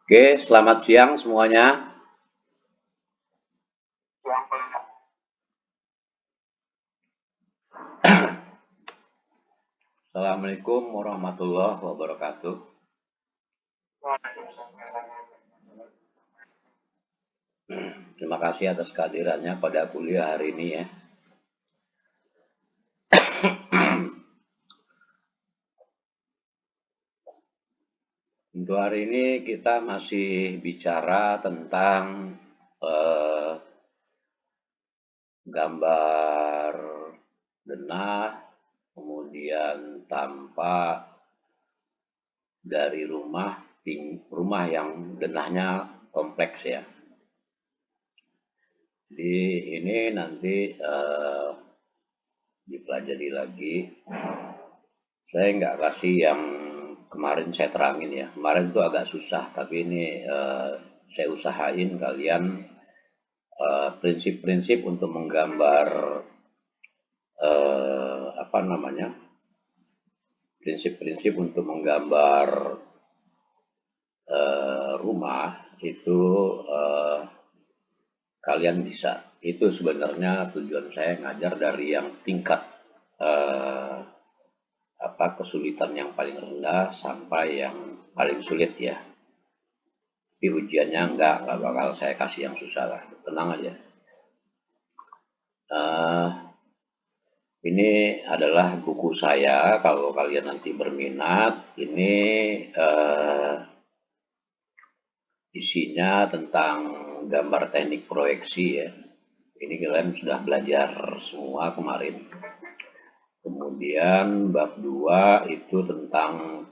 Oke, selamat siang semuanya. Assalamualaikum warahmatullahi wabarakatuh. Terima kasih atas kehadirannya pada kuliah hari ini ya. Untuk hari ini kita masih bicara tentang eh, gambar denah, kemudian tampak dari rumah yang denahnya kompleks ya. Jadi ini nanti dipelajari lagi. Saya nggak kasih yang kemarin saya terangin ya. Kemarin itu agak susah, tapi ini saya usahain kalian prinsip-prinsip untuk menggambar apa namanya, prinsip-prinsip untuk menggambar rumah itu kalian bisa. Itu sebenarnya tujuan saya ngajar dari yang tingkat kesulitan yang paling rendah sampai yang paling sulit ya. Di ujiannya nggak bakal saya kasih yang susah lah, tenang aja. Ini adalah buku saya, kalau kalian nanti berminat. Ini isinya tentang gambar teknik proyeksi ya. Ini kalian sudah belajar semua kemarin. Kemudian bab 2 itu tentang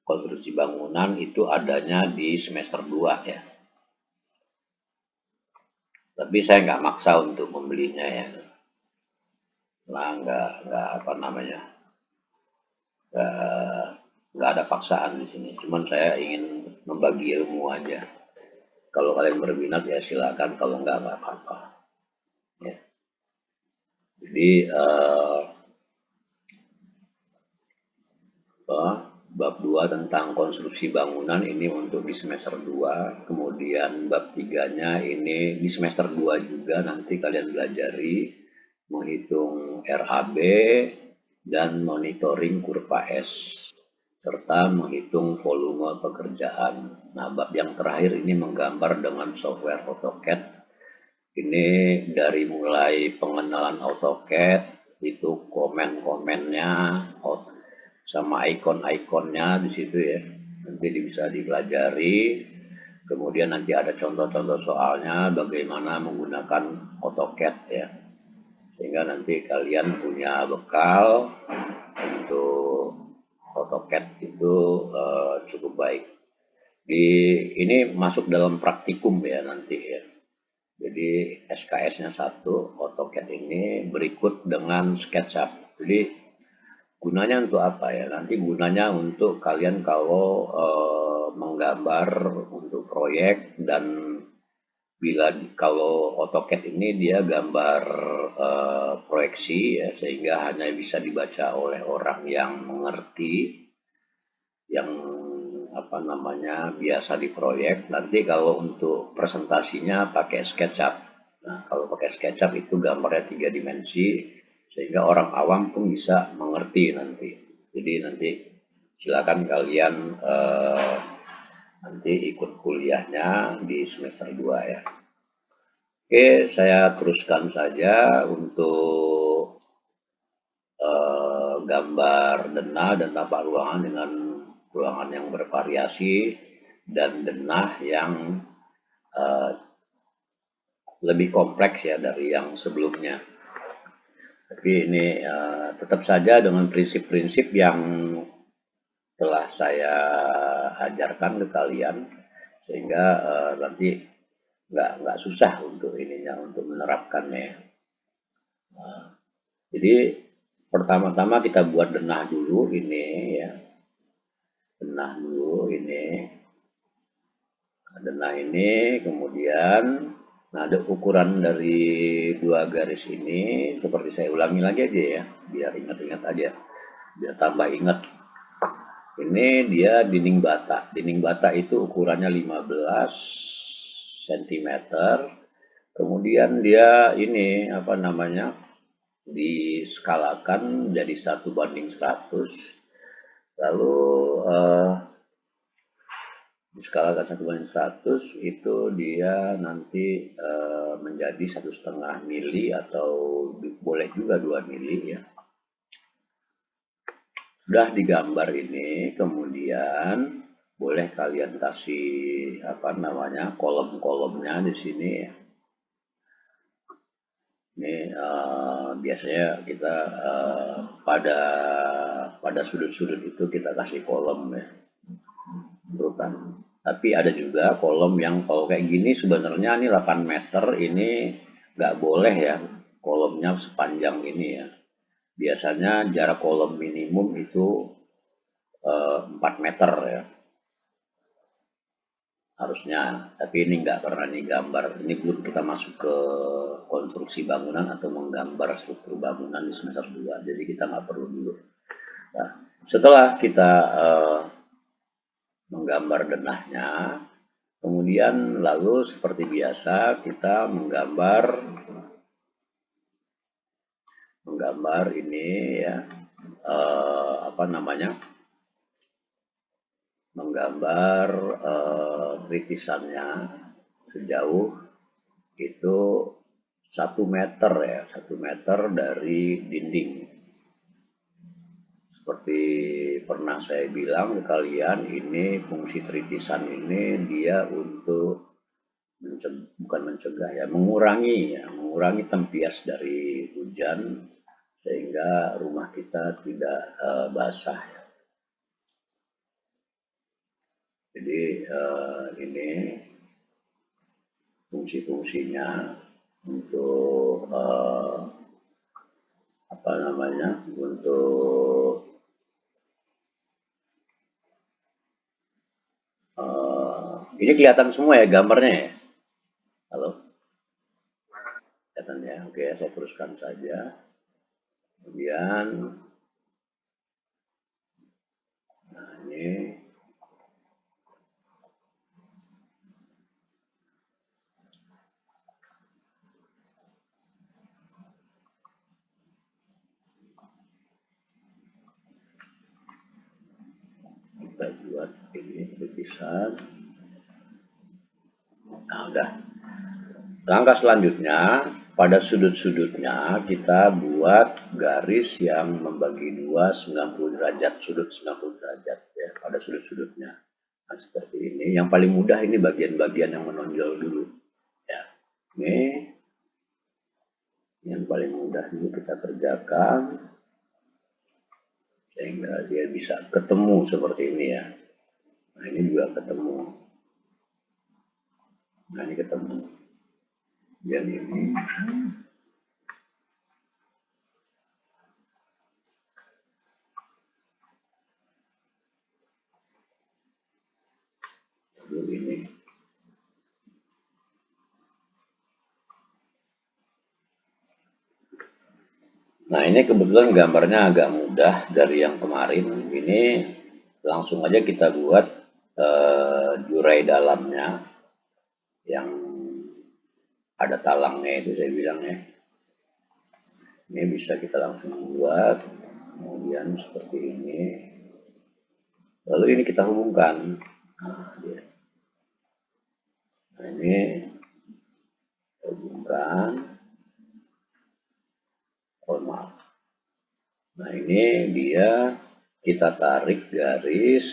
konstruksi bangunan, itu adanya di semester 2 ya. Tapi saya nggak maksa untuk membelinya ya. Nah, nggak apa namanya, nggak ada paksaan di sini. Cuman saya ingin membagi ilmu aja. Kalau kalian berminat ya silakan, kalau nggak apa-apa. Ya. Jadi bab 2 tentang konstruksi bangunan ini untuk di semester 2. Kemudian bab 3-nya ini di semester 2 juga, nanti kalian belajari menghitung RAB dan monitoring kurva S, serta menghitung volume pekerjaan. Nah, bab yang terakhir ini menggambar dengan software AutoCAD. Ini dari mulai pengenalan AutoCAD, itu komen-komennya, sama ikon-ikonnya di situ ya. Nanti bisa dipelajari. Kemudian nanti ada contoh-contoh soalnya bagaimana menggunakan AutoCAD ya. Sehingga nanti kalian punya bekal untuk AutoCAD itu cukup baik. Ini masuk dalam praktikum ya nanti ya. Jadi SKS-nya 1, AutoCAD ini berikut dengan SketchUp. Jadi gunanya untuk apa ya? Nanti gunanya untuk kalian kalau menggambar untuk proyek, dan kalau AutoCAD ini dia gambar proyeksi ya, sehingga hanya bisa dibaca oleh orang yang mengerti, yang biasa di proyek. Nanti kalau untuk presentasinya pakai SketchUp. Nah, kalau pakai SketchUp itu gambarnya 3 dimensi, sehingga orang awam pun bisa mengerti nanti. Jadi nanti silakan kalian nanti ikut kuliahnya di semester 2 ya. Oke, saya teruskan saja untuk gambar denah dan tampak ruangan dengan ruangan yang bervariasi dan denah yang lebih kompleks ya dari yang sebelumnya. Tapi ini tetap saja dengan prinsip-prinsip yang telah saya ajarkan ke kalian, sehingga nanti nggak susah untuk ininya, untuk menerapkannya. Jadi pertama-tama kita buat denah dulu ini ya. Denah dulu ini. Denah ini kemudian, nah ada ukuran dari 2 garis ini, seperti saya ulangi lagi aja ya, biar ingat-ingat aja, biar tambah ingat. Ini dia dinding bata. Dinding bata itu ukurannya 15 cm. Kemudian dia ini apa namanya? Diskalakan jadi 1:100. Lalu diskalakan 1:100 itu dia nanti menjadi 1,5 mili atau boleh juga 2 mili ya. Sudah digambar ini, kemudian boleh kalian kasih apa namanya kolom-kolomnya di sini ya. Ini biasanya kita pada sudut-sudut itu kita kasih kolom ya, terutama. Tapi ada juga kolom yang kalau kayak gini sebenarnya ini 8 meter ini nggak boleh ya kolomnya sepanjang ini ya. Biasanya jarak kolom minimum itu 4 meter ya harusnya, tapi ini enggak karena ini gambar, ini belum kita masuk ke konstruksi bangunan atau menggambar struktur bangunan di semester 2, jadi kita nggak perlu dulu. Nah, setelah kita menggambar denahnya, kemudian lalu seperti biasa kita menggambar ini ya, apa namanya, menggambar tritisannya sejauh itu 1 meter ya, 1 meter dari dinding. Seperti pernah saya bilang ke kalian, ini fungsi tritisan ini dia untuk bukan mencegah ya, mengurangi tempias dari hujan sehingga rumah kita tidak basah ya. Jadi ini fungsi-fungsinya untuk apa namanya, untuk ini kelihatan semua ya gambarnya ya. Halo, kelihatan ya. Oke, saya teruskan saja. Kemudian, nah ini kita buat ini lukisan. Nah, udah. Langkah selanjutnya, pada sudut-sudutnya kita buat garis yang membagi dua 90 derajat, sudut 90 derajat ya, pada sudut-sudutnya. Nah, seperti ini. Yang paling mudah ini bagian-bagian yang menonjol dulu. Ya. Ini yang paling mudah dulu kita kerjakan sehingga dia bisa ketemu seperti ini ya. Nah, ini juga ketemu. Nah, ini ketemu. Dan ini ini. Nah, ini kebetulan gambarnya agak mudah dari yang kemarin. Ini langsung aja kita buat jurai dalamnya yang ada talangnya itu saya bilang ya. Ini bisa kita langsung buat, kemudian seperti ini. Lalu ini kita hubungkan. Nah, ini hubungkan. Oh, maaf. Nah, ini dia kita tarik garis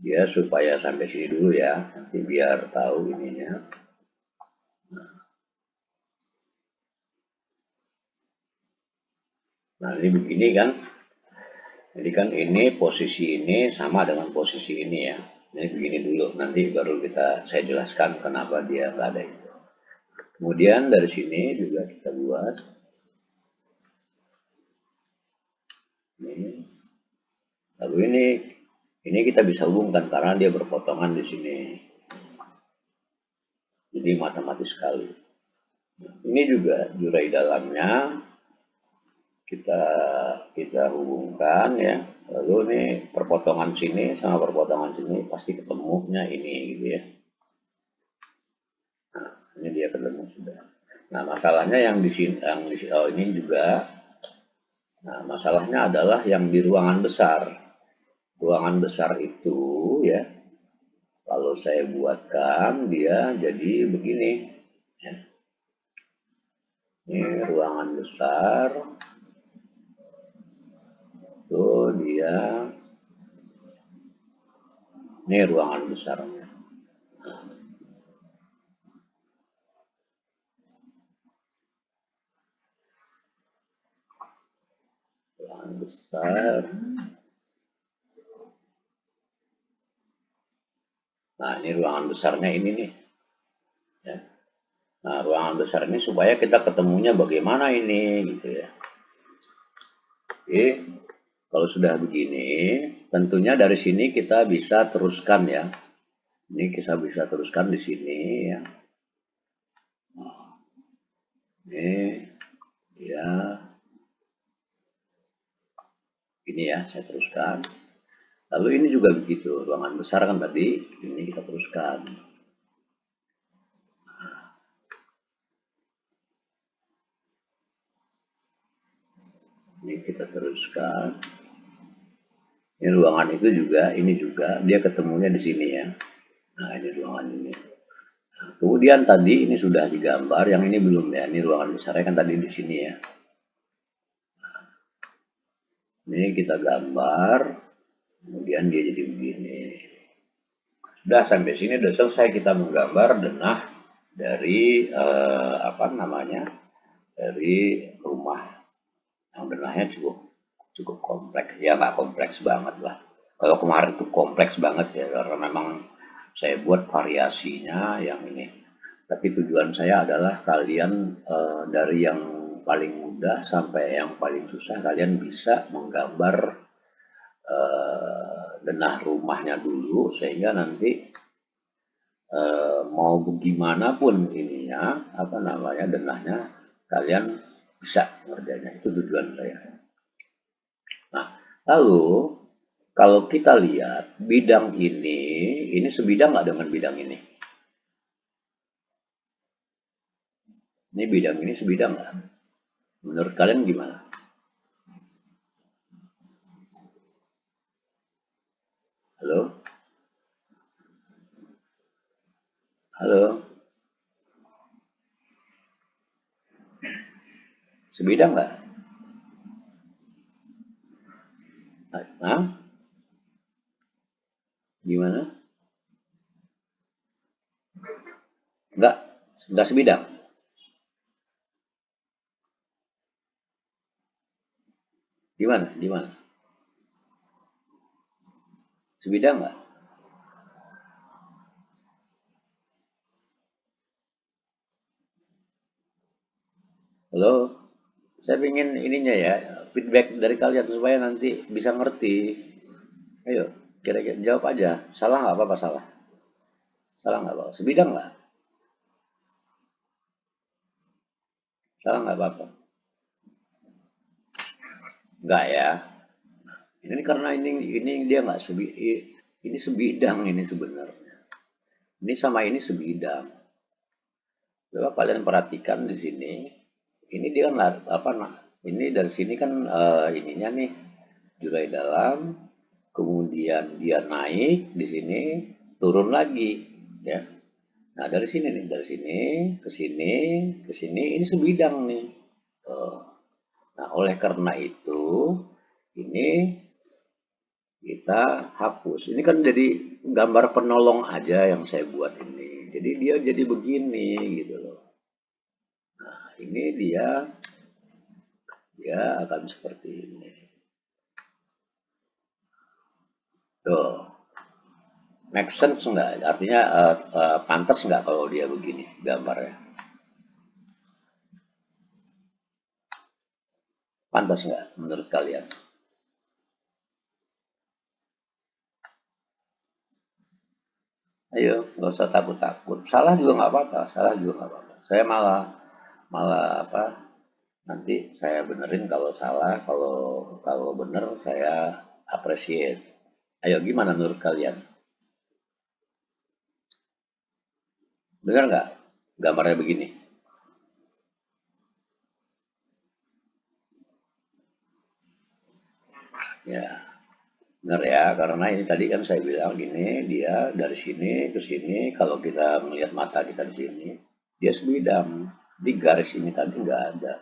dia supaya sampai sini dulu ya, nanti biar tahu ininya. Nah, ini begini kan. Jadi kan ini posisi ini sama dengan posisi ini ya. Ini begini dulu, nanti baru saya jelaskan kenapa dia nggak ada itu. Kemudian dari sini juga kita buat ini. Lalu ini kita bisa hubungkan karena dia berpotongan di sini. Jadi matematis sekali. Ini juga jurai dalamnya kita kita hubungkan ya. Lalu nih perpotongan sini sama perpotongan sini pasti ketemunya ini gitu ya. Nah, ini dia ketemu sudah. Nah, masalahnya yang di sini, oh, ini juga. Nah, masalahnya adalah yang di ruangan besar. Ruangan besar itu ya, kalau saya buatkan dia jadi begini. Ya. Ini ruangan besar, tuh dia. Ini ruangan besarnya. Ruangan besar. Nah, ini ruangan besarnya ini nih. Ya. Nah, ruangan besar ini supaya kita ketemunya bagaimana ini, gitu ya. Oke, kalau sudah begini, tentunya dari sini kita bisa teruskan ya. Ini kita bisa teruskan di sini ya. Ini ya, ini ya, saya teruskan. Lalu ini juga begitu, ruangan besar kan tadi, ini kita teruskan. Ini kita teruskan. Ini ruangan itu juga, ini juga, dia ketemunya di sini ya. Nah, ini ruangan ini. Nah, kemudian tadi ini sudah digambar, yang ini belum ya. Ini ruangan besarnya kan tadi di sini ya. Ini kita gambar, kemudian dia jadi begini. Sudah sampai sini sudah selesai kita menggambar denah dari apa namanya, dari rumah. Yang denahnya cukup kompleks, ya nggak kompleks banget lah. Kalau kemarin tuh kompleks banget ya, karena memang saya buat variasinya yang ini. Tapi tujuan saya adalah kalian dari yang paling mudah sampai yang paling susah kalian bisa menggambar denah rumahnya dulu sehingga nanti mau bagaimanapun ininya apa namanya denahnya kalian bisa ngerjainnya, itu tujuan saya. Nah, lalu kalau kita lihat bidang ini sebidang nggak dengan bidang ini? Ini bidang ini sebidang nggak? Menurut kalian gimana? Halo? Halo? Sebidang nggak? Hah? Gimana? Nggak? Nggak sebidang? Gimana? Gimana? Sebidang nggak? Halo? Saya ingin ininya ya, feedback dari kalian supaya nanti bisa ngerti. Ayo, kira-kira jawab aja. Salah nggak apa-apa salah. Salah nggak apa-apa. Sebidang nggak? Salah nggak apa-apa. Nggak ya. Ini karena ini dia nggak ini sebidang ini sebenarnya. Ini sama ini sebidang. Coba kalian perhatikan di sini. Ini dia kan apa nah? Ini dari sini kan ininya nih jurai dalam, kemudian dia naik di sini, turun lagi, ya. Nah dari sini nih, dari sini ke sini, ke sini, ini sebidang nih. Nah oleh karena itu ini kita hapus. Ini kan jadi gambar penolong aja yang saya buat ini. Jadi dia jadi begini gitu loh. Nah, ini dia akan seperti ini. Tuh, make sense nggak? Artinya pantas nggak kalau dia begini gambarnya? Pantas nggak menurut kalian? Ayo, nggak usah takut-takut. Salah juga nggak apa-apa. Salah juga nggak apa-apa. Saya malah malah apa? Nanti saya benerin kalau salah, kalau bener saya appreciate. Ayo gimana menurut kalian? Dengar nggak gambarnya begini? Ya, benar ya, karena ini tadi kan saya bilang gini, dia dari sini ke sini, kalau kita melihat mata kita di sini, dia sebidang. Di garis ini tadi nggak ada.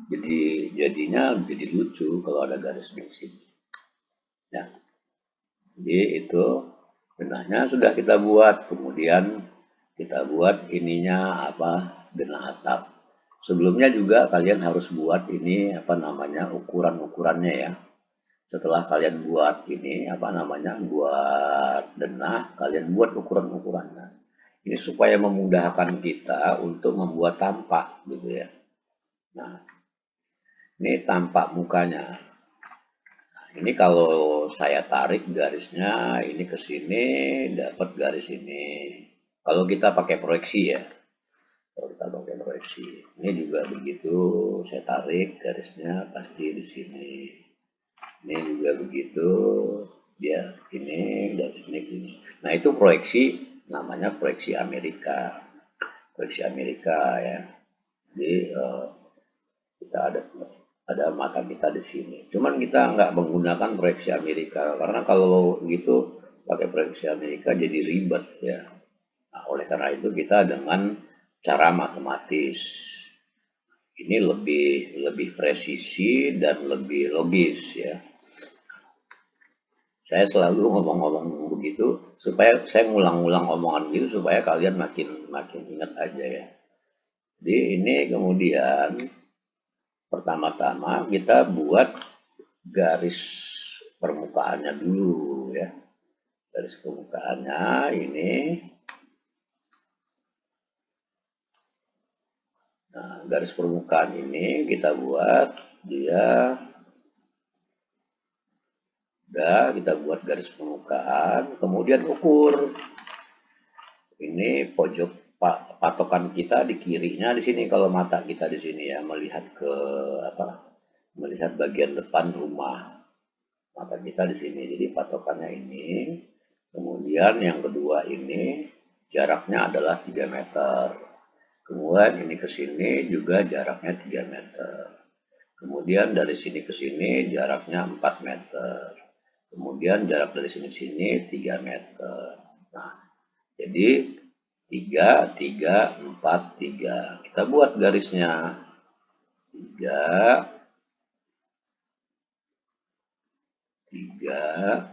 Jadinya jadi lucu kalau ada garis di sini. Ya, jadi itu benahnya sudah kita buat, kemudian kita buat ininya apa, benah atap. Sebelumnya juga kalian harus buat ini apa namanya ukuran-ukurannya ya. Setelah kalian buat ini apa namanya buat denah, kalian buat ukuran-ukurannya. Ini supaya memudahkan kita untuk membuat tampak gitu ya. Nah, ini tampak mukanya. Ini kalau saya tarik garisnya ini ke sini dapat garis ini. Kalau kita pakai proyeksi ya. Kalau kita pakai proyeksi. Ini juga begitu, saya tarik garisnya pasti di sini. Ini juga begitu, dia ini dan sini. Nah itu proyeksi, namanya proyeksi Amerika. Proyeksi Amerika ya. Jadi kita ada mata kita di sini. Cuman kita nggak menggunakan proyeksi Amerika karena kalau gitu pakai proyeksi Amerika jadi ribet ya. Nah, oleh karena itu kita dengan cara matematis ini lebih presisi dan lebih logis ya. Saya selalu ngomong-ngomong begitu supaya saya ngulang-ngulang omongan gitu supaya kalian makin makin ingat aja ya. Jadi ini kemudian pertama-tama kita buat garis permukaannya dulu ya. Garis permukaannya ini. Nah, garis permukaan ini kita buat dia udah kita buat garis permukaan, kemudian ukur. Ini pojok patokan kita di kirinya di sini kalau mata kita di sini ya melihat ke apa? Melihat bagian depan rumah. Mata kita di sini. Jadi patokannya ini. Kemudian yang kedua ini jaraknya adalah 3 meter. Kemudian ini ke sini juga jaraknya 3 meter. Kemudian dari sini ke sini jaraknya 4 meter. Kemudian jarak dari sini ke sini 3 meter. Nah, jadi 3, 3, 4, 3. Kita buat garisnya. 3, 3,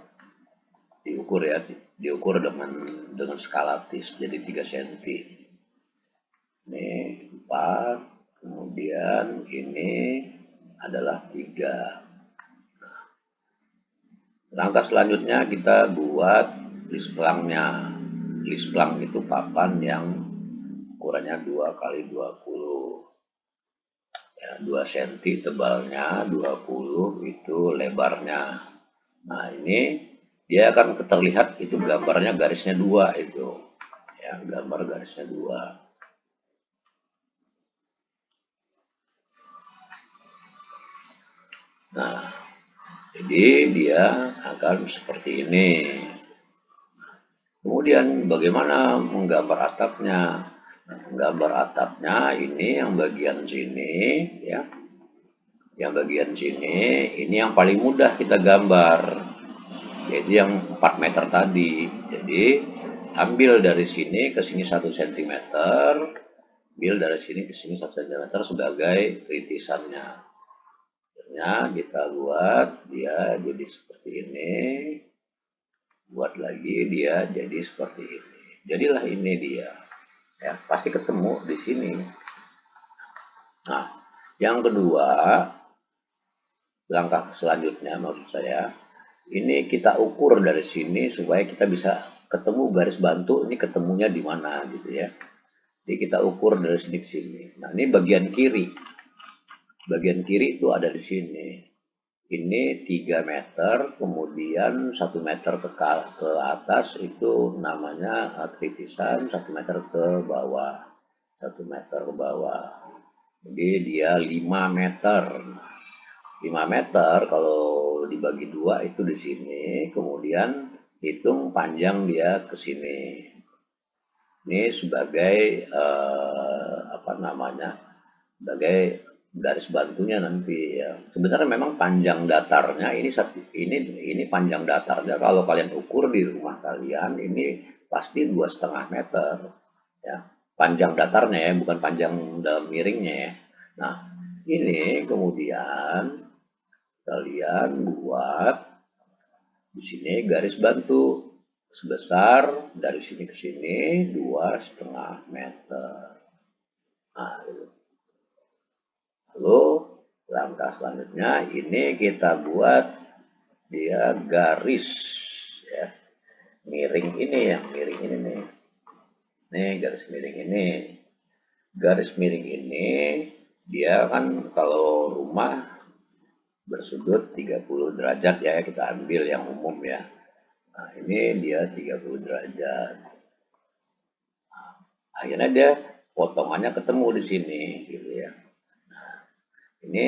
diukur ya, diukur dengan skalatis jadi 3 cm. Ini 4, kemudian ini adalah 3. Langkah selanjutnya kita buat list pelangnya. List pelang itu papan yang ukurannya 2 kali 20. Ya, 2 cm tebalnya, 20 itu lebarnya. Nah, ini dia akan terlihat itu gambarnya garisnya 2 itu. Ya, gambar garisnya 2. Nah, jadi dia akan seperti ini. Kemudian bagaimana menggambar atapnya? Menggambar atapnya ini yang bagian sini ya. Yang bagian sini ini yang paling mudah kita gambar. Yaitu yang 4 meter tadi. Jadi ambil dari sini ke sini 1 cm, ambil dari sini ke sini 1 cm sebagai ritisannya. Akhirnya kita buat dia jadi seperti ini. Buat lagi dia jadi seperti ini. Jadilah ini dia. Ya, pasti ketemu di sini. Nah, yang kedua, langkah selanjutnya maksud saya, ini kita ukur dari sini supaya kita bisa ketemu garis bantu ini ketemunya di mana gitu ya. Jadi kita ukur dari sini ke sini. Nah, ini bagian kiri. Bagian kiri itu ada di sini. Ini 3 meter, kemudian 1 meter ke atas itu namanya kritisan, 1 meter ke bawah. 1 meter ke bawah. Jadi dia 5 meter. 5 meter kalau dibagi dua itu di sini, kemudian hitung panjang dia ke sini. Ini sebagai apa namanya? Sebagai garis bantunya nanti ya. Sebenarnya memang panjang datarnya ini panjang datarnya kalau kalian ukur di rumah kalian ini pasti 2,5 meter ya. Panjang datarnya ya, bukan panjang dalam miringnya ya. Nah, ini kemudian kalian buat di sini garis bantu sebesar dari sini ke sini 2,5 meter. Nah, lalu langkah selanjutnya ini kita buat dia garis ya, miring ini yang miring ini nih. Nih garis miring ini. Garis miring ini dia kan kalau rumah bersudut 30 derajat ya, kita ambil yang umum ya. Nah, ini dia 30 derajat. Akhirnya dia potongannya ketemu di sini gitu ya. Ini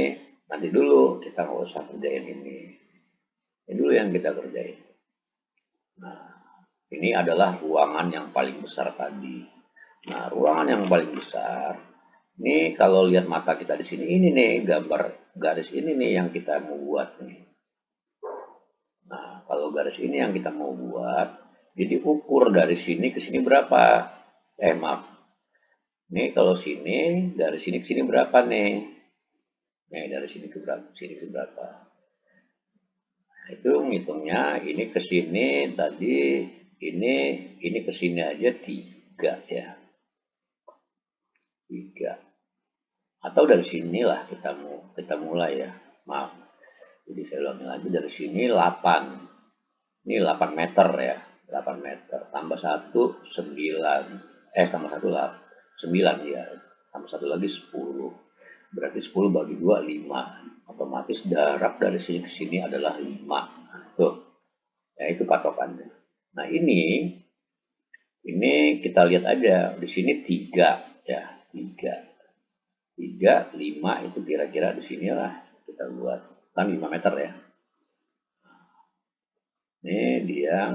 nanti dulu kita nggak usah kerjain ini. Ini dulu yang kita kerjain. Nah, ini adalah ruangan yang paling besar tadi. Nah, ruangan yang paling besar, ini kalau lihat mata kita di sini, ini nih gambar garis ini nih yang kita mau buat nih. Nah, kalau garis ini yang kita mau buat, jadi ukur dari sini ke sini berapa? Maaf. Nih kalau sini, dari sini ke sini berapa nih? Nih dari sini ke berapa? Sini ke berapa? Nah, itu ngitungnya ini ke sini tadi ini ke sini aja 3 ya. 3. Atau dari sinilah kita mulai ya. Maaf. Jadi saya ulangi lagi dari sini 8. Ini 8 meter ya. 8 meter tambah 1 9. Tambah 1 lah 9 ya. Tambah 1 lagi 10. Berarti 10 bagi 2 5. Otomatis jarak dari sini ke sini adalah 5. Tuh. Ya itu patokannya. Nah, ini kita lihat aja di sini 3 ya, 3. 3, 5 itu kira-kira di sinilah kita buat. Kan 5 meter ya. Ini dia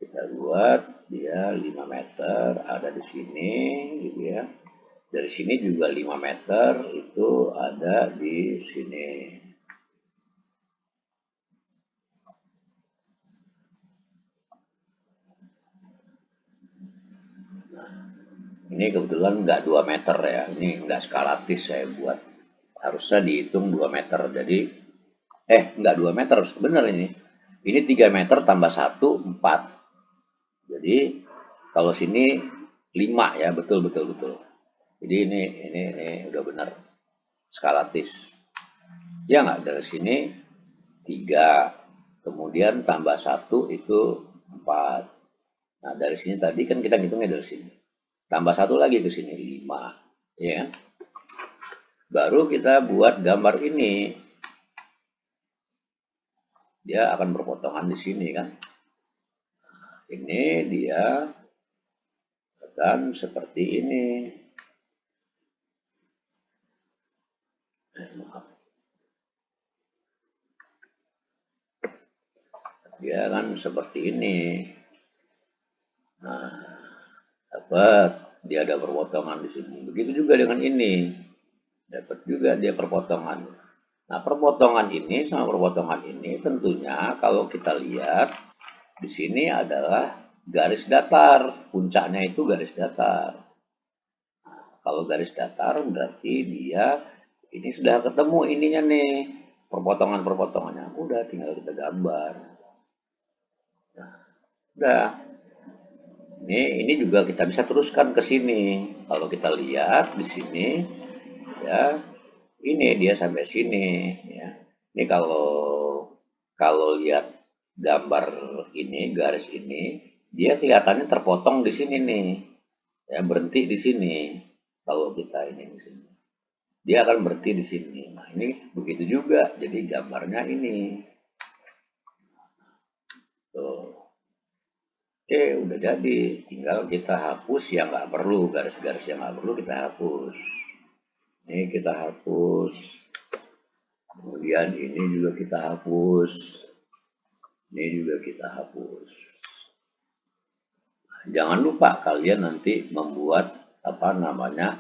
kita buat dia 5 meter ada di sini gitu ya. Dari sini juga 5 meter itu ada di sini. Ini kebetulan nggak 2 meter ya. Ini nggak skalatis saya buat. Harusnya dihitung 2 meter. Jadi nggak 2 meter bener ini. Ini 3 meter tambah 1 4. Jadi kalau sini 5 ya, betul betul betul. Jadi ini udah benar skalatis. Ya nggak dari sini 3, kemudian tambah 1 itu 4. Nah, dari sini tadi kan kita hitungnya dari sini. Tambah 1 lagi ke sini 5, ya kan? Baru kita buat gambar ini. Dia akan berpotongan di sini kan. Ini dia akan seperti ini. Maaf. Dia kan seperti ini. Nah, dapat dia ada perpotongan di sini. Begitu juga dengan ini. Dapat juga dia perpotongan. Nah, perpotongan ini sama perpotongan ini tentunya kalau kita lihat di sini adalah garis datar. Puncaknya itu garis datar. Nah, kalau garis datar berarti dia ini sudah ketemu ininya nih. Perpotongan-perpotongannya. Udah tinggal kita gambar. Nah, udah. Ini juga kita bisa teruskan ke sini. Kalau kita lihat di sini ya, ini dia sampai sini ya. Ini kalau lihat gambar ini, garis ini, dia kelihatannya terpotong di sini nih. Ya, berhenti di sini. Kalau kita ini di sini. Dia akan berhenti di sini. Nah, ini begitu juga. Jadi gambarnya ini. Tuh. Oke, udah jadi. Tinggal kita hapus yang nggak perlu. Garis-garis yang nggak perlu kita hapus. Ini kita hapus. Kemudian ini juga kita hapus. Ini juga kita hapus. Jangan lupa kalian nanti membuat apa namanya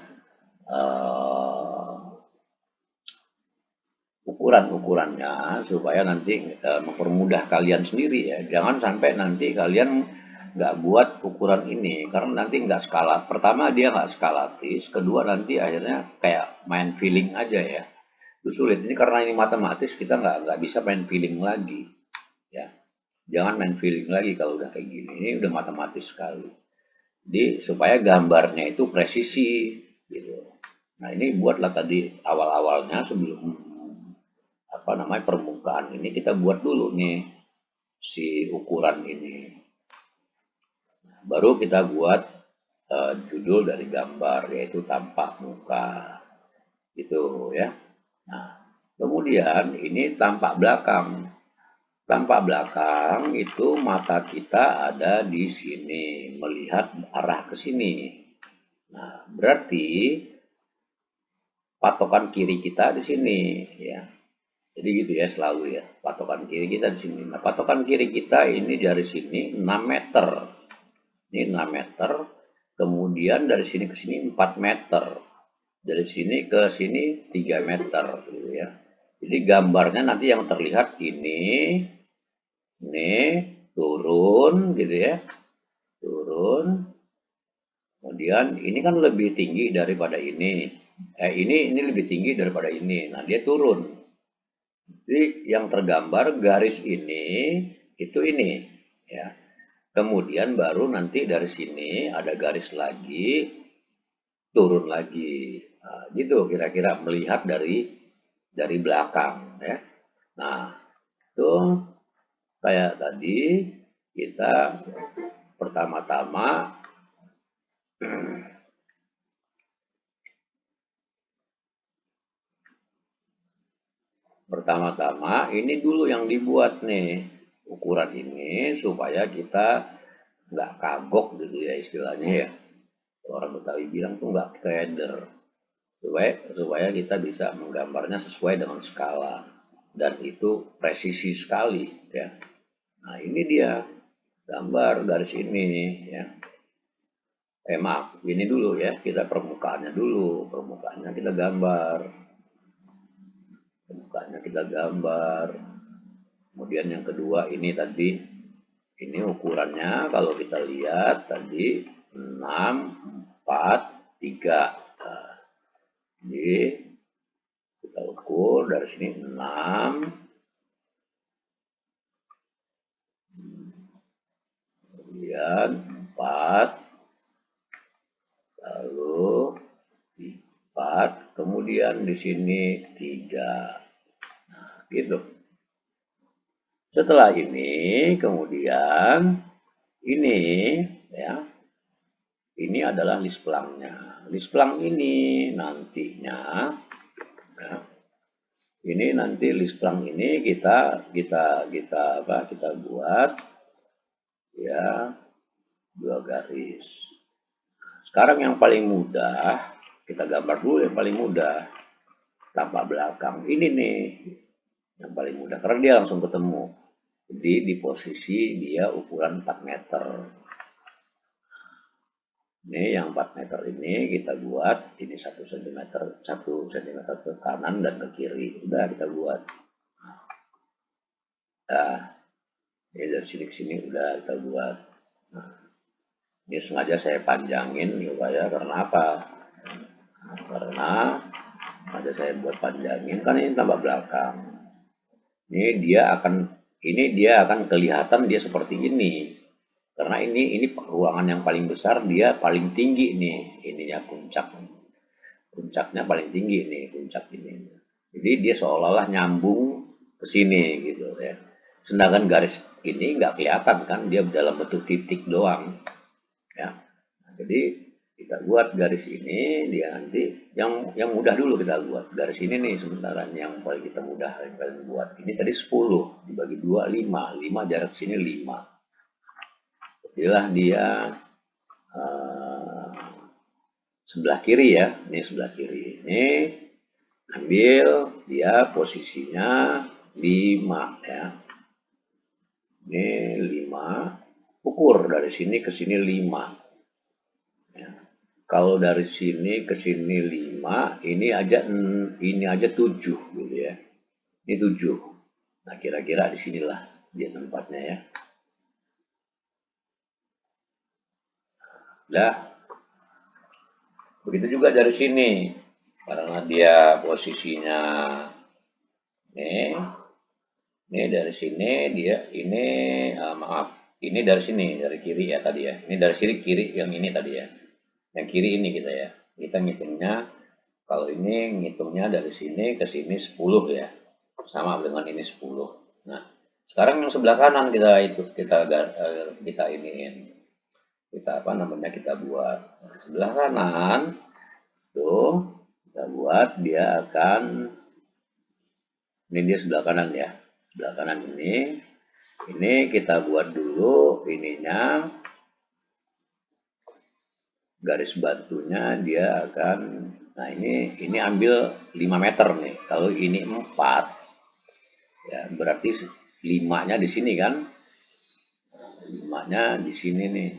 ukuran-ukurannya supaya nanti mempermudah kalian sendiri ya. Jangan sampai nanti kalian nggak buat ukuran ini karena nanti nggak skala. Pertama dia nggak skalatis, kedua nanti akhirnya kayak main feeling aja ya. Itu sulit ini karena ini matematis kita nggak bisa main feeling lagi ya. Jangan main feeling lagi kalau udah kayak gini. Ini udah matematis sekali. Jadi supaya gambarnya itu presisi gitu. Nah ini buatlah tadi awal-awalnya sebelum apa namanya permukaan ini kita buat dulu nih si ukuran ini. Baru kita buat judul dari gambar yaitu tampak muka gitu ya. Nah kemudian ini tampak belakang. Tampak belakang itu mata kita ada di sini melihat arah ke sini. Nah berarti patokan kiri kita di sini ya. Jadi gitu ya selalu ya, patokan kiri kita di sini. Nah, patokan kiri kita ini dari sini 6 meter. Ini 6 meter. Kemudian dari sini ke sini 4 meter. Dari sini ke sini 3 meter gitu ya. Jadi gambarnya nanti yang terlihat ini turun gitu ya. Turun. Kemudian ini kan lebih tinggi daripada ini. Ini lebih tinggi daripada ini. Nah, dia turun. Jadi yang tergambar garis ini itu ini ya. Kemudian baru nanti dari sini ada garis lagi turun lagi. Nah, gitu kira-kira melihat dari belakang ya. Nah, itu kayak tadi kita pertama-tama pertama-tama ini dulu yang dibuat nih ukuran ini supaya kita nggak kagok gitu ya istilahnya ya. Orang Betawi bilang tuh nggak keder supaya kita bisa menggambarnya sesuai dengan skala dan itu presisi sekali ya. Nah ini dia gambar garis ini ya. Maaf ini dulu ya kita permukaannya kita gambar kemudian yang kedua ini tadi ini ukurannya kalau kita lihat tadi 6 4 3. Jadi kita ukur dari sini 6, kemudian 4, lalu 4, kemudian di sini 3. Nah, gitu. Setelah ini, kemudian ini ya, ini adalah list pelangnya. List pelang ini nantinya ya, ini nanti list pelang ini kita buat ya 2 garis. Sekarang yang paling mudah kita gambar dulu yang paling mudah tampak belakang ini nih yang paling mudah karena dia langsung ketemu. Jadi di posisi dia ukuran 4 meter. Ini yang 4 meter ini kita buat ini 1 cm ke kanan dan ke kiri. Udah kita buat. Nah, ini dari sini ke sini udah kita buat. Nah, ini sengaja saya panjangin supaya karena apa? Karena ada saya buat panjangin kan ini tambah belakang. Ini dia akan kelihatan dia seperti ini. Karena ini ruangan yang paling besar dia paling tinggi nih ininya puncaknya paling tinggi nih puncak ini. Jadi dia seolah-olah nyambung ke sini gitu ya. Sedangkan garis ini nggak kelihatan kan dia dalam bentuk titik doang ya. Nah, jadi kita buat garis ini dia nanti yang mudah dulu kita buat garis ini nih sementara yang paling kita mudah yang paling buat ini tadi 10 dibagi 2 5 jarak sini 5. Jadilah dia sebelah kiri ya, ini sebelah kiri. Ini ambil dia posisinya 5 ya. Ini 5, ukur dari sini ke sini 5. Ya. Kalau dari sini ke sini 5, ini aja 7 gitu ya. Ini 7. Nah, kira-kira di sinilah dia tempatnya ya. Udah. Begitu juga dari sini. Karena dia posisinya ini dari sini dia ini dari sini dari kiri ya tadi ya. Ini dari sini kiri yang ini tadi ya. Yang kiri ini kita ya. Kita ngitungnya kalau ini ngitungnya dari sini ke sini 10 ya. Sama dengan ini 10. Nah, sekarang yang sebelah kanan kita iniin. Kita apa namanya kita buat. Nah, sebelah kanan tuh kita buat dia akan ini dia sebelah kanan ya. Sebelah kanan ini kita buat dulu ininya garis bantunya dia akan nah ini ambil 5 meter nih. Kalau ini 4 ya berarti 5-nya di sini kan. 5-nya di sini nih.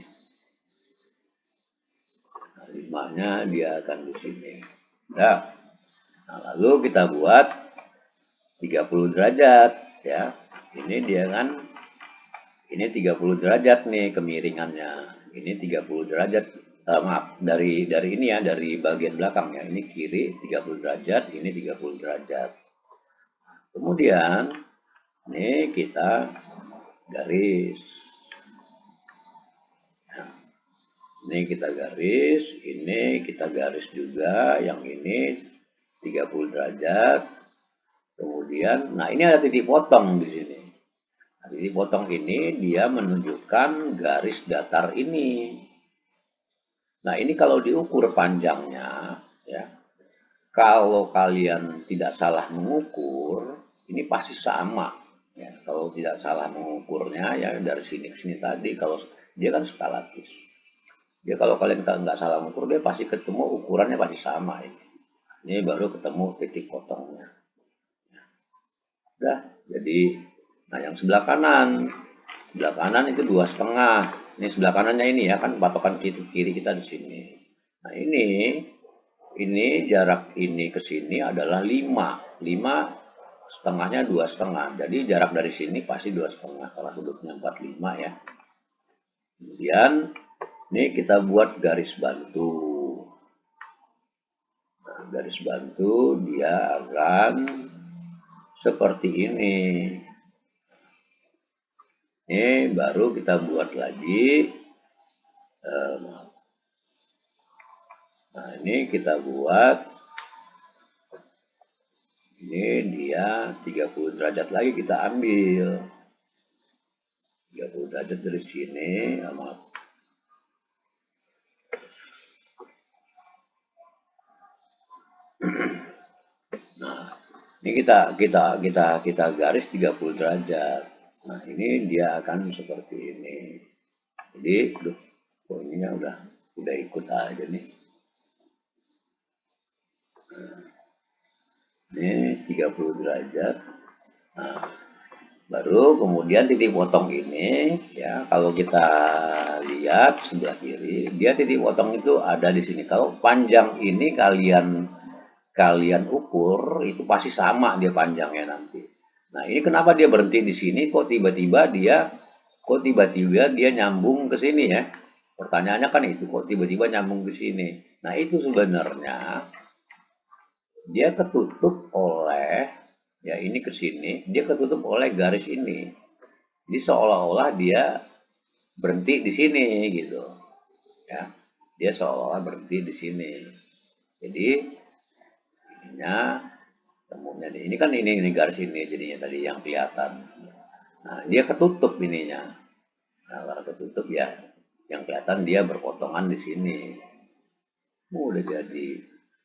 5-nya dia akan di sini. Nah, lalu kita buat 30 derajat ya. Ini dia kan ini 30 derajat nih kemiringannya. Ini 30 derajat maaf dari ini ya dari bagian belakang ya. Ini kiri 30 derajat, ini 30 derajat. Kemudian ini kita garis. Nah, ini kita garis, ini kita garis juga yang ini 30 derajat. Kemudian nah ini ada titik potong di sini. Nah, titik potong ini dia menunjukkan garis datar ini. Nah, ini kalau diukur panjangnya, ya, kalau kalian tidak salah mengukur, ini pasti sama. Ya, kalau tidak salah mengukurnya, ya dari sini ke sini tadi, kalau dia kan skalatis. Dia kalau kalian nggak salah mengukur, dia pasti ketemu ukurannya pasti sama. Ini baru ketemu titik potongnya. Udah, jadi, nah yang sebelah kanan itu 2,5. Ini sebelah kanannya ini ya kan patokan kiri kita di sini. Nah ini jarak ini ke sini adalah 5. 5 setengahnya 2,5. Jadi jarak dari sini pasti 2,5 kalau sudutnya 45 ya. Kemudian ini kita buat garis bantu. Nah, garis bantu dia akan seperti ini. Ini baru kita buat lagi. Nah ini kita buat. Ini dia 30 derajat lagi kita ambil. 30 derajat dari sini sama nah, ini kita garis 30 derajat. Nah, ini dia akan seperti ini. Jadi, ininya udah ikut aja nih. Ini 30 derajat. Nah, baru kemudian titik potong ini ya kalau kita lihat sebelah kiri dia titik potong itu ada di sini. Kalau panjang ini kalian ukur itu pasti sama dia panjangnya nanti. Nah ini kenapa dia berhenti di sini kok tiba-tiba dia nyambung ke sini ya. Pertanyaannya kan itu kok tiba-tiba nyambung ke sini. Nah itu sebenarnya dia ketutup oleh ya ini ke sini dia ketutup oleh garis ini. Jadi seolah-olah dia berhenti di sini gitu. Ya. Dia seolah-olah berhenti di sini. Jadi ininya temunya ini kan ini garis ini jadinya tadi yang kelihatan. Nah, dia ketutup ininya. Nah, kalau ketutup ya yang kelihatan dia berpotongan di sini. Udah jadi.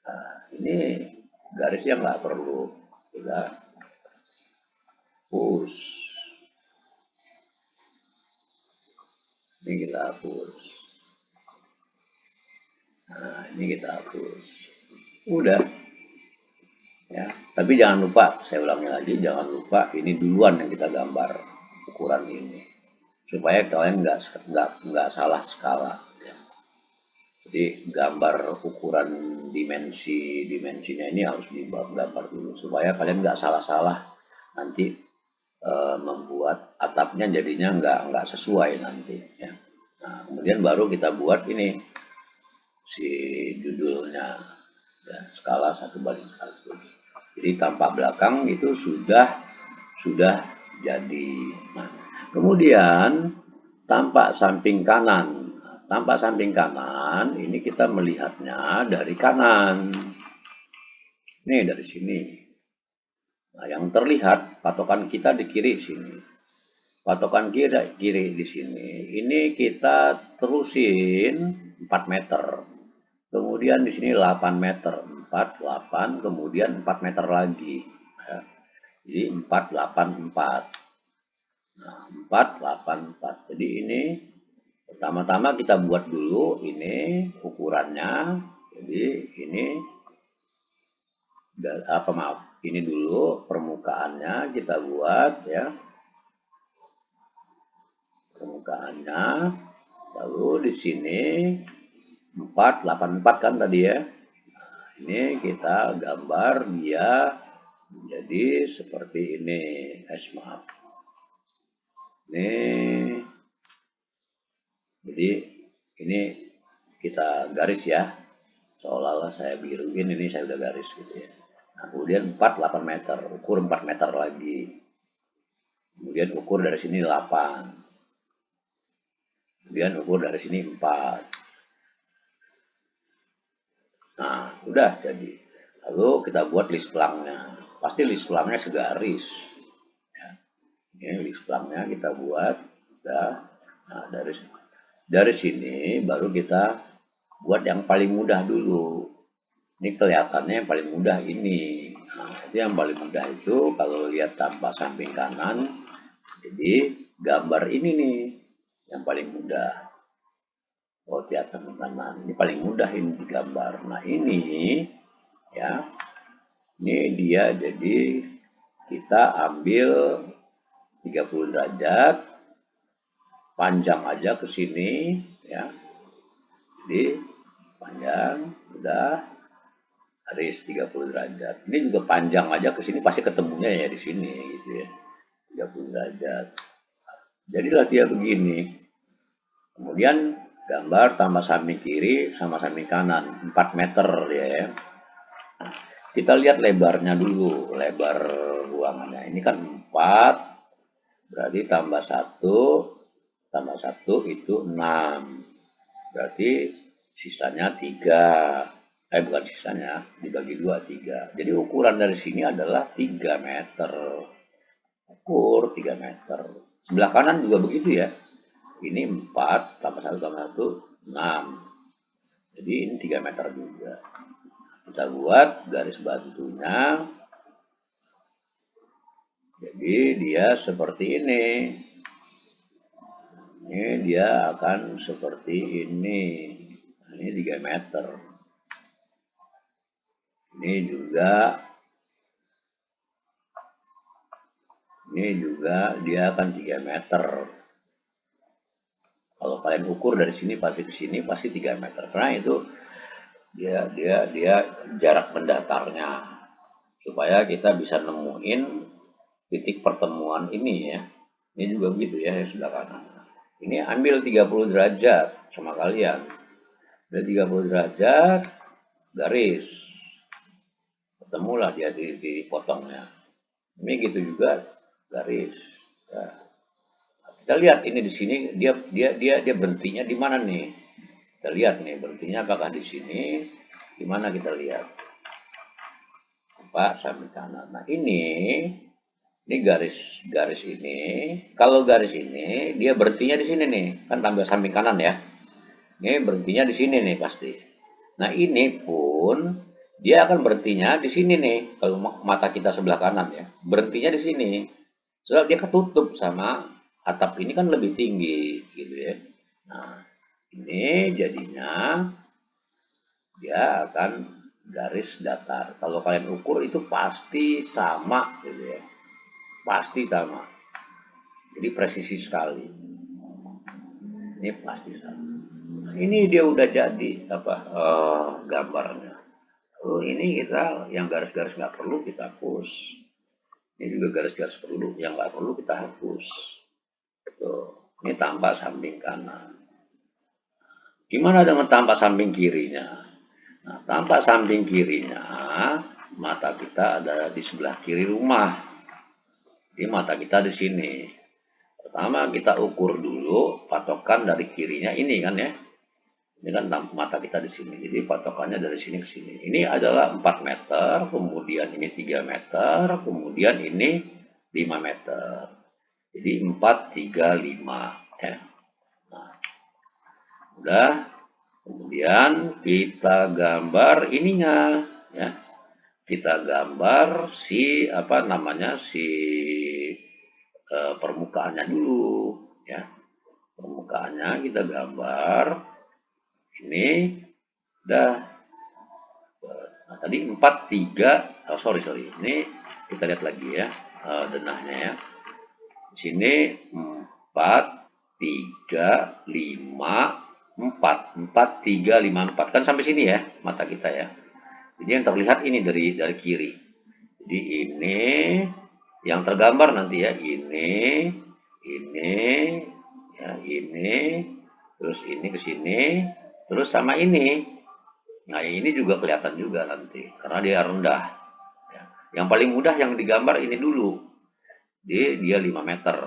Nah, ini garisnya nggak perlu kita hapus. Ini kita hapus. Nah, ini kita hapus. Udah. Ya. Tapi jangan lupa, saya ulangi lagi, jangan lupa ini duluan yang kita gambar ukuran ini, supaya kalian nggak salah skala. Ya. Jadi gambar ukuran dimensinya ini harus digambar dulu supaya kalian nggak salah-salah nanti membuat atapnya jadinya nggak sesuai nanti. Ya. Nah, kemudian baru kita buat ini si judulnya, ya, skala 1:1. Jadi tampak belakang itu sudah jadi. Nah, kemudian tampak samping kanan. Tampak samping kanan ini kita melihatnya dari kanan. Nih dari sini. Nah, yang terlihat patokan kita di kiri sini. Patokan kiri di sini. Ini kita terusin 4 meter. Kemudian di sini 8 meter, 4, 8, kemudian 4 meter lagi. Ya. Jadi 4, 8, 4. Nah, 4, 8, 4. Jadi ini pertama-tama kita buat dulu ini ukurannya. Jadi ini ini dulu permukaannya kita buat ya. Permukaannya. Lalu di sini 4, 8, 4 kan tadi ya. Nah, ini kita gambar dia jadi seperti ini. Maaf. Ini jadi ini kita garis ya. Seolah-olah saya biruin, ini saya udah garis gitu ya. Nah, kemudian 4, 8 meter. Ukur 4 meter lagi. Kemudian ukur dari sini 8. Kemudian ukur dari sini 4. Nah, udah jadi. Lalu kita buat list pelangnya. Pasti list pelangnya segaris. Ya. Ini list pelangnya kita buat. Udah. Nah, dari sini baru kita buat yang paling mudah dulu. Ini kelihatannya yang paling mudah ini. Nah, itu yang paling mudah itu kalau lihat tampak samping kanan. Jadi gambar ini nih yang paling mudah. Oh, lihat samping kanan. Ini paling mudah ini digambar. Nah, ini ya. Ini dia jadi kita ambil 30 derajat. Panjang aja ke sini ya. Jadi panjang udah garis 30 derajat. Ini juga panjang aja ke sini pasti ketemunya ya di sini gitu ya. 30 derajat. Jadilah dia begini. Kemudian gambar tambah samping kiri sama samping kanan 4 meter ya. Nah, kita lihat lebarnya dulu, lebar ruangannya. Ini kan 4, berarti tambah 1 itu 6. Berarti sisanya 3. Bukan sisanya, dibagi 2, 3. Jadi ukuran dari sini adalah 3 meter. Ukur 3 meter. Sebelah kanan juga begitu ya. Ini 4 tambah 1 tambah 1, 6. Jadi ini 3 meter juga. Kita buat garis bantunya. Jadi dia seperti ini. Ini dia akan seperti ini. Ini 3 meter. Ini juga dia akan 3 meter. Kalau kalian ukur dari sini pasti ke sini pasti 3 meter. Karena itu dia jarak mendatarnya. Supaya kita bisa nemuin titik pertemuan ini ya. Ini juga begitu ya sebelah kanan. Ini ambil 30 derajat sama kalian. Dari 30 derajat garis. Ketemulah dia di potongnya. Ini gitu juga garis. Ya. Kita lihat ini di sini dia berhentinya di mana nih? Kita lihat nih berhentinya apakah di sini? Di mana kita lihat? Pak samping kanan. Nah ini garis ini. Kalau garis ini dia berhentinya di sini nih, kan tambah samping kanan ya. Ini berhentinya di sini nih pasti. Nah ini pun dia akan berhentinya di sini nih. Kalau mata kita sebelah kanan ya, berhentinya di sini. Soalnya dia ketutup sama atap ini kan lebih tinggi gitu ya. Nah ini jadinya dia akan garis datar. Kalau kalian ukur itu pasti sama gitu ya. Pasti sama. Jadi presisi sekali. Ini pasti sama. Nah, ini dia udah jadi apa gambarnya. Lalu ini kita yang garis-garis nggak perlu kita hapus. Ini juga garis-garis perlu, yang nggak perlu kita hapus. Tuh, ini tampak samping kanan. Gimana dengan tampak samping kirinya? Nah, tampak samping kirinya, mata kita ada di sebelah kiri rumah. Jadi mata kita di sini. Pertama kita ukur dulu patokan dari kirinya ini kan ya. Ini kan mata kita di sini. Jadi patokannya dari sini ke sini. Ini adalah 4 meter, kemudian ini 3 meter, kemudian ini 5 meter. Jadi 4, 3, 5 ya. Nah, udah. Kemudian kita gambar ininya ya. Kita gambar si apa namanya si permukaannya dulu ya. Permukaannya kita gambar ini udah. Nah, tadi 4 3 sorry ini kita lihat lagi ya denahnya ya. Di sini 4 3 5 4 4 3 5 4 kan sampai sini ya mata kita ya. Jadi yang terlihat ini dari kiri. Jadi ini yang tergambar nanti ya ini ya ini terus ini ke sini terus sama ini. Nah ini juga kelihatan juga nanti karena dia rendah. Ya. Yang paling mudah yang digambar ini dulu. Dia 5 meter.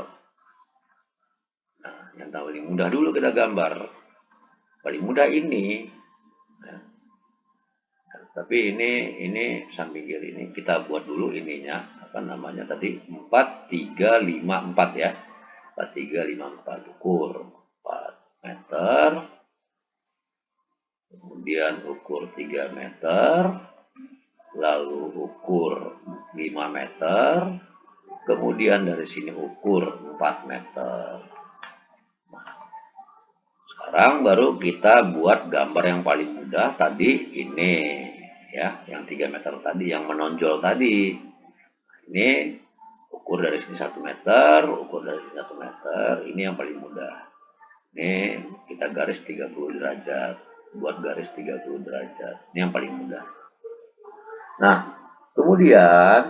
Nah yang paling mudah dulu kita gambar. Paling mudah ini. Nah, tapi ini samping kiri ini kita buat dulu ininya apa namanya tadi 4 3 5 4 ya. 4 3 5 4 ukur 4 meter. Kemudian ukur 3 meter, lalu ukur 5 meter, kemudian dari sini ukur 4 meter. Nah, sekarang baru kita buat gambar yang paling mudah tadi ini ya, yang 3 meter tadi, yang menonjol tadi. Ini ukur dari sini 1 meter, ukur dari sini 1 meter, ini yang paling mudah. Ini kita garis 30 derajat, buat garis 30 derajat, ini yang paling mudah. Nah, kemudian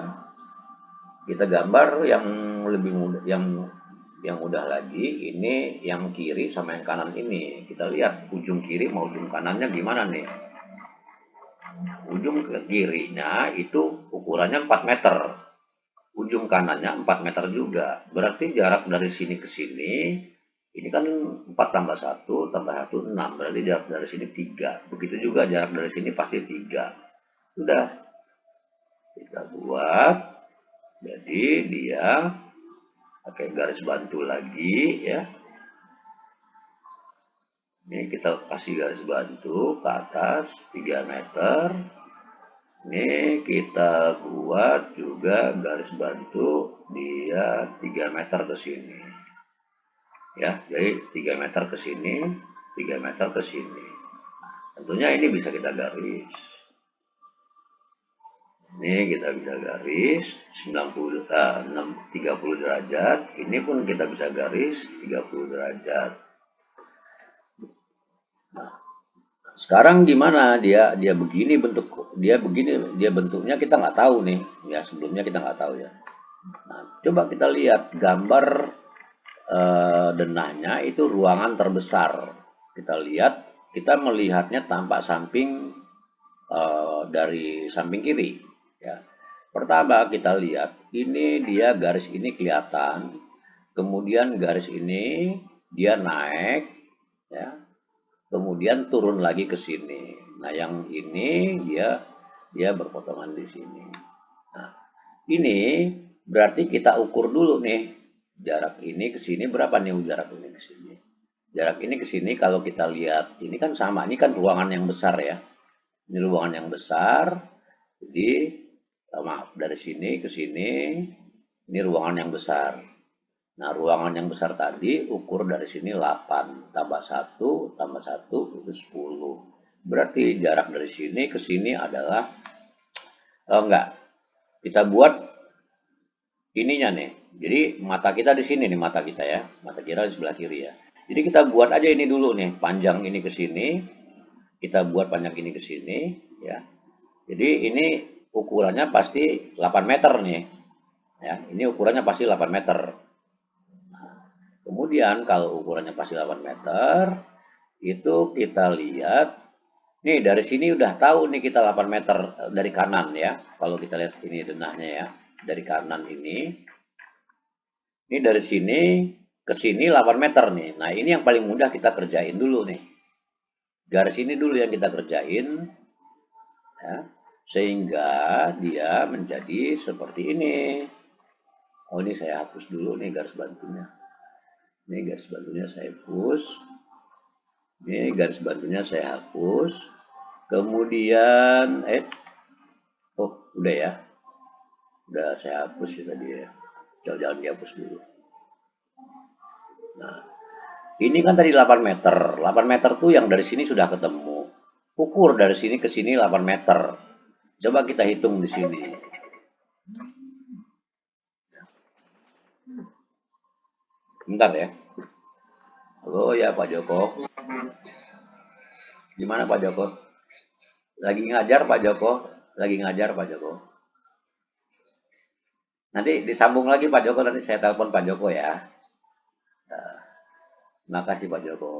kita gambar yang lebih mudah, yang mudah lagi, ini yang kiri sama yang kanan ini. Kita lihat ujung kiri mau ujung kanannya gimana nih. Ujung ke kirinya itu ukurannya 4 meter. Ujung kanannya 4 meter juga. Berarti jarak dari sini ke sini, ini kan 4 tambah 1 tambah 1, 6. Berarti jarak dari sini 3. Begitu juga jarak dari sini pasti 3. Sudah. Kita buat. Jadi dia pakai garis bantu lagi ya. Ini kita kasih garis bantu ke atas 3 meter. Ini kita buat juga garis bantu dia 3 meter ke sini. Ya, jadi 3 meter ke sini, 3 meter ke sini. Tentunya ini bisa kita garis. Ini kita bisa garis 30 derajat. Ini pun kita bisa garis 30 derajat. Nah, sekarang gimana dia begini dia bentuknya kita nggak tahu nih ya, sebelumnya kita nggak tahu ya. Nah, coba kita lihat gambar denahnya itu ruangan terbesar. Kita lihat, kita melihatnya tampak samping dari samping kiri ya. Pertama kita lihat ini dia garis ini kelihatan, kemudian garis ini dia naik ya, kemudian turun lagi ke sini. Nah yang ini dia berpotongan di sini. Nah ini berarti kita ukur dulu nih jarak ini ke sini berapa nih, jarak ini ke sini. Jarak ini ke sini kalau kita lihat ini kan sama, ini kan ruangan yang besar ya. Ini ruangan yang besar. Jadi maaf dari sini ke sini ini ruangan yang besar. Nah, ruangan yang besar tadi ukur dari sini 8 tambah 1 tambah 1 itu 10. Berarti jarak dari sini ke sini adalah, enggak, kita buat ininya nih. Jadi mata kita di sini nih, mata kita ya. Mata kita di sebelah kiri ya. Jadi kita buat aja ini dulu nih, panjang ini ke sini. Kita buat panjang ini ke sini ya. Jadi ini ukurannya pasti 8 meter nih. Ya, ini ukurannya pasti 8 meter. Kemudian kalau ukurannya pasti 8 meter, itu kita lihat, nih dari sini udah tahu nih kita 8 meter dari kanan ya. Kalau kita lihat ini denahnya ya, dari kanan ini dari sini ke sini 8 meter nih. Nah ini yang paling mudah kita kerjain dulu nih. Garis ini dulu yang kita kerjain, ya, sehingga dia menjadi seperti ini. Oh ini saya hapus dulu nih garis bantunya. Ini garis bantunya saya hapus. Ini garis bantunya saya hapus. Kemudian, oh udah ya. Udah saya hapus ya tadi ya. Jangan dihapus dulu. Nah, ini kan tadi 8 meter. 8 meter tuh yang dari sini sudah ketemu. Ukur dari sini ke sini 8 meter. Coba kita hitung di sini. Bentar ya. Halo ya Pak Joko. Gimana Pak Joko? Lagi ngajar Pak Joko? Lagi ngajar Pak Joko? Nanti disambung lagi Pak Joko, nanti saya telepon Pak Joko ya. Terima kasih Pak Joko.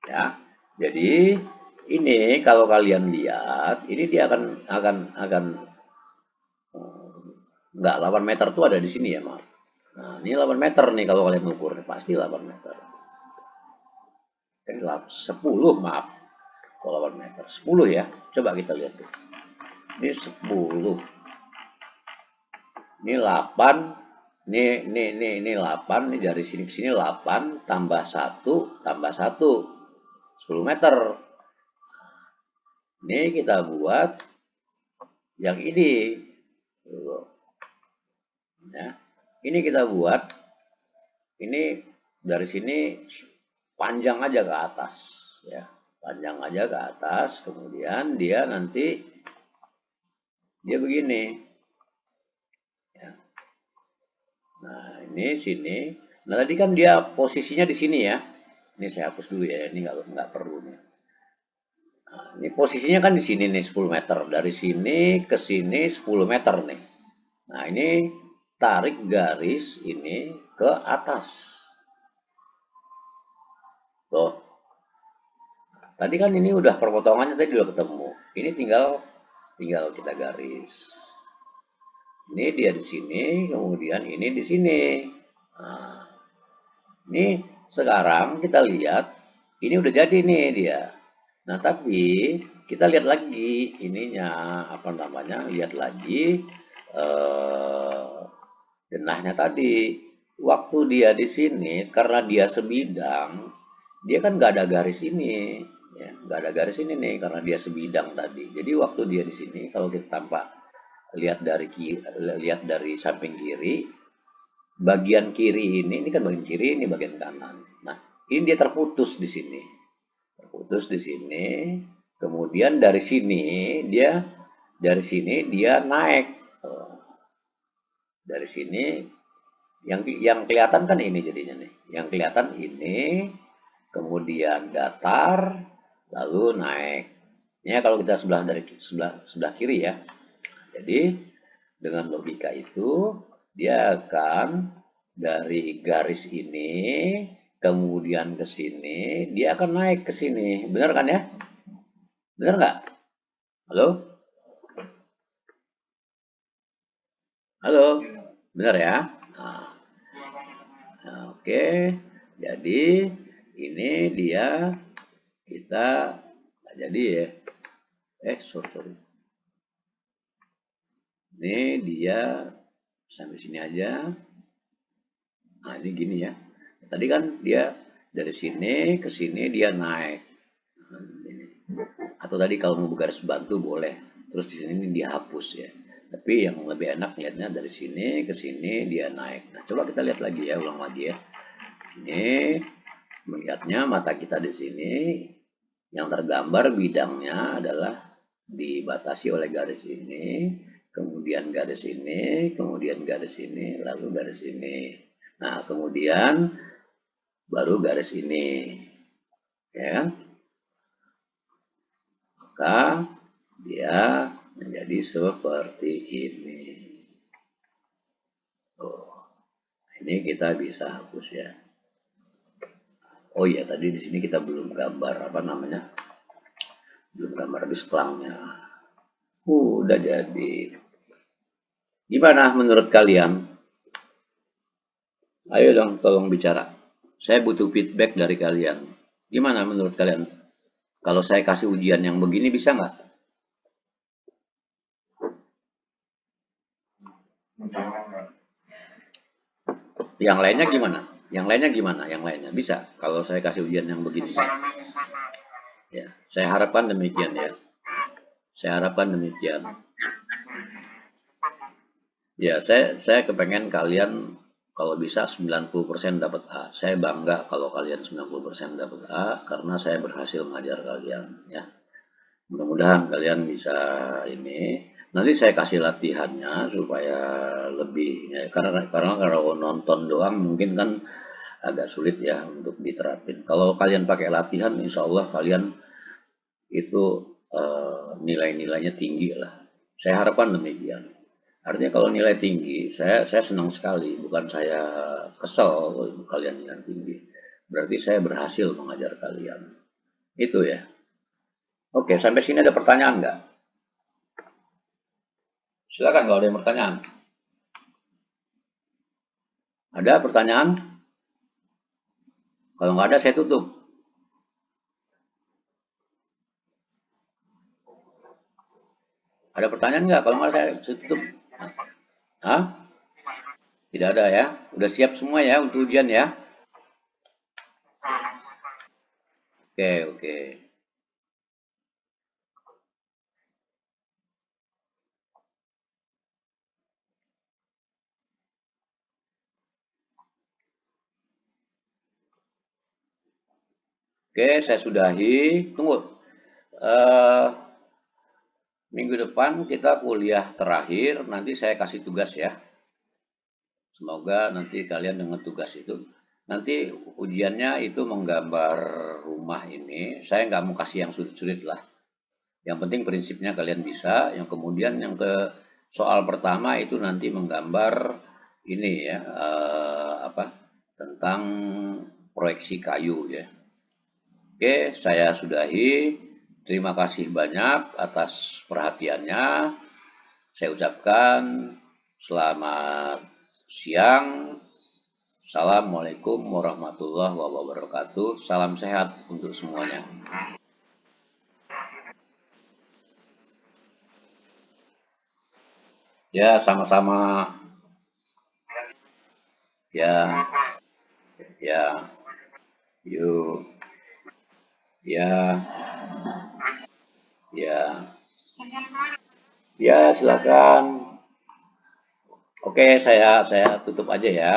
Ya, jadi ini kalau kalian lihat, ini dia akan enggak, 8 meter tuh ada di sini ya maaf. Nah ini 8 meter nih kalau kalian ukur, pasti 8 meter. Ini 10 maaf, kalau 8 meter 10 ya. Coba kita lihat tuh. Ini 10. Ini 8. Ini 8. Ini dari sini ke sini 8 tambah 1 tambah 1. 10 meter. Ini kita buat yang ini. Ya. Ini kita buat. Ini dari sini panjang aja ke atas. Ya. Panjang aja ke atas. Kemudian dia nanti dia begini. Ya. Nah ini sini. Nah tadi kan dia posisinya di sini ya. Ini saya hapus dulu ya. Ini nggak perlu nih. Nah, ini posisinya kan di sini nih 10 meter. Dari sini ke sini 10 meter nih. Nah ini tarik garis ini ke atas. Tuh. Tadi kan ini udah perpotongannya tadi udah ketemu. Ini tinggal kita garis. Ini dia di sini, kemudian ini di sini. Nah, ini sekarang kita lihat, ini udah jadi nih dia. Nah, tapi kita lihat lagi ininya, apa namanya, lihat lagi denahnya tadi. Waktu dia di sini, karena dia sebidang, dia kan nggak ada garis ini. Ya, nggak ada garis ini nih, karena dia sebidang tadi. Jadi waktu dia di sini, kalau kita tampak lihat dari lihat dari samping kiri, bagian kiri ini kan bagian kiri, ini bagian kanan. Nah, ini dia terputus di sini. Terputus di sini. Kemudian dari sini dia naik. Dari sini yang kelihatan kan ini jadinya nih. Yang kelihatan ini, kemudian datar, lalu naik. Ini kalau kita sebelah kiri ya. Jadi dengan logika itu dia akan dari garis ini kemudian ke sini, dia akan naik ke sini. Benar kan ya? Benar nggak? Halo? Halo? Benar ya? Nah, oke. Jadi ini dia kita nggak jadi ya. Sorry. Ini dia sampai sini aja. Nah, ini gini ya. Tadi kan dia dari sini ke sini dia naik. Atau tadi kalau mau garis bantu boleh. Terus di sini dia hapus ya. Tapi yang lebih enak lihatnya dari sini ke sini dia naik. Nah, coba kita lihat lagi ya, ulang lagi ya. Ini Melihatnya mata kita di sini yang tergambar bidangnya adalah dibatasi oleh garis ini, kemudian garis ini, kemudian garis ini, lalu garis ini. Nah, kemudian baru garis ini. Ya, maka dia menjadi seperti ini. Oh, ini kita bisa hapus ya. Oh iya, tadi di sini kita belum gambar apa namanya? Belum gambar displangnya. Udah jadi. Gimana menurut kalian? Ayo dong, tolong bicara. Saya butuh feedback dari kalian. Gimana menurut kalian? Kalau saya kasih ujian yang begini bisa nggak? Yang lainnya gimana? Yang lainnya gimana? Yang lainnya bisa? Kalau saya kasih ujian yang begini. Ya, saya harapkan demikian ya. Saya harapkan demikian. Ya, saya kepengen kalian kalau bisa 90% dapat A. Saya bangga kalau kalian 90% dapat A karena saya berhasil mengajar kalian ya. Mudah-mudahan kalian bisa ini. Nanti saya kasih latihannya supaya lebih ya, karena kalau nonton doang mungkin kan agak sulit ya untuk diterapin. Kalau kalian pakai latihan, insya Allah kalian itu nilai-nilainya tinggi lah. Saya harapkan demikian. Artinya kalau nilai tinggi, saya senang sekali, bukan saya kesel kalau kalian nilai tinggi. Berarti saya berhasil mengajar kalian. Itu ya. Oke, sampai sini ada pertanyaan nggak? Silakan kalau ada yang pertanyaan. Ada pertanyaan? Kalau nggak ada, saya tutup. Ada pertanyaan nggak? Kalau nggak, saya tutup. Hah? Tidak ada ya? Udah siap semua ya untuk ujian ya? Oke, oke. Oke, saya sudahi. Tunggu. Eh, Minggu depan kita kuliah terakhir. Nanti saya kasih tugas ya. Semoga nanti kalian dengan tugas itu. Nanti ujiannya itu menggambar rumah ini. Saya nggak mau kasih yang sulit-sulit lah. Yang penting prinsipnya kalian bisa. Yang kemudian yang ke soal pertama itu nanti menggambar ini ya apa tentang proyeksi kayu ya. Oke, saya sudahi. Terima kasih banyak atas perhatiannya. Saya ucapkan selamat siang. Assalamualaikum warahmatullahi wabarakatuh. Salam sehat untuk semuanya. Ya, sama-sama. Ya, ya, yuk, ya, ya, ya, silakan. Oke, saya tutup aja ya.